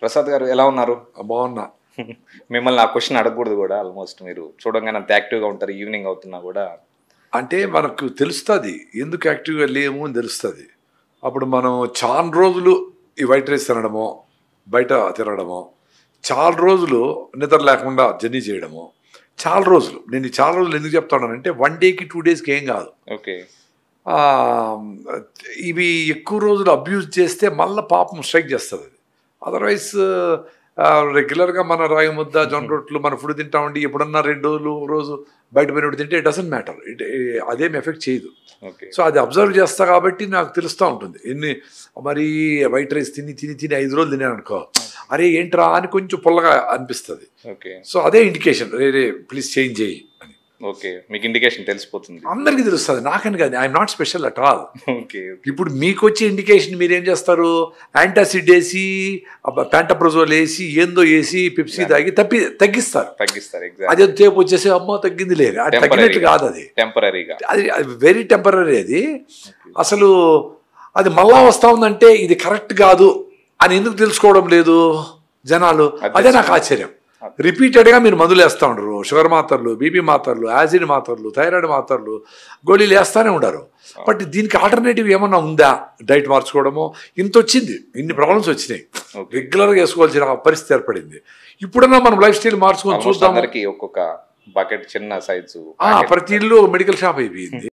ప్రసాద్ గారు ఎలా ఉన్నారు? బాగున్నా. మిమ్మల్ని ఆ క్వశ్చన్ అడగకూడదు కూడా. ఆల్మోస్ట్ మీరు చూడంగానే అంత యాక్టివ్గా ఉంటారు, ఈవినింగ్ అవుతున్నా కూడా. అంటే మనకు తెలుస్తుంది ఎందుకు యాక్టివ్గా లేము అని తెలుస్తుంది. అప్పుడు మనం చాలా రోజులు ఈ వైట్ రైస్ తినడము, బయట తినడము, చాలా రోజులు నిద్ర లేకుండా జర్నీ చేయడము, చాలా రోజులు. నేను చాలా రోజులు ఎందుకు చెప్తానంటే 1 డేకి 2 డేస్కి ఏం కాదు. ఓకే. ఇవి ఎక్కువ రోజులు అబ్యూజ్ చేస్తే మళ్ళీ పాపం స్ట్రైక్ చేస్తుంది. అది అదర్వైజ్ రెగ్యులర్గా మన రాగి ముద్ద, జొన్న రొట్టెలు మన ఫుడ్ తింటామండి. ఎప్పుడన్నా 2 రోజులు రోజు బయట పోయినప్పుడు తింటే ఇట్ డజంట్ మ్యాటర్, అదేం ఎఫెక్ట్ చేయదు. సో అది అబ్జర్వ్ చేస్తా కాబట్టి నాకు తెలుస్తూ ఉంటుంది. మరి వైట్ రైస్ తిని 5 రోజులు తినాను అనుకో, అరే ఏంట్రా అని కొంచెం పుల్లగా అనిపిస్తుంది. సో అదే ఇండికేషన్, రే ప్లీజ్ చేంజ్ చేయి అని. ఓకే, మీకు ఇండికేషన్ తెలిసిపోతుంది. అందరికీ తెలుస్తుంది, నాకని కాదు. I'm not special at all. Okay. ఇప్పుడు మీకు వచ్చే ఇండికేషన్ మీరేం చేస్తారు? యాంటాసిడ్ వేసి, ప్యాంటప్రజోల్ వేసి, ఏందో వేసి, పెప్సీ తాగి తగ్గిస్తారు. అదే తేపు వచ్చేసి అమ్మ తగ్గింది లేదు, అది తగ్గినట్లు కాదు. అది టెంపరీగా, అది వెరీ టెంపరీ. అది అసలు అది మళ్ళా వస్తా ఉందంటే ఇది కరెక్ట్ కాదు అని ఎందుకు తెలుసుకోవడం లేదు జనాలు? అదే నాకు ఆశ్చర్యం. రిపీటెడ్గా మీరు మందులు వేస్తూ ఉండరు, షుగర్ మాత్రలు, బీపీ మాత్రలు, యాసిడ్ మాత్రలు, థైరాయిడ్ మాత్రలు, గోళీలు వేస్తూనే ఉండరు. బట్ దీనికి ఆల్టర్నేటివ్ ఏమన్నా ఉందా? డైట్ మార్చుకోవడమో. ఇంత వచ్చింది, ఇన్ని ప్రాబ్లమ్స్ వచ్చినాయి, రెగ్యులర్గా వేసుకోవాల్సిన పరిస్థితి ఏర్పడింది. ఇప్పుడన్నా మనం లైఫ్ స్టైల్ మార్చుకొని చూద్దాం. ఒక్కొక్క బకెట్ చిన్న సైజు ప్రతి ఇల్లు మెడికల్ షాప్ అయిపోయింది.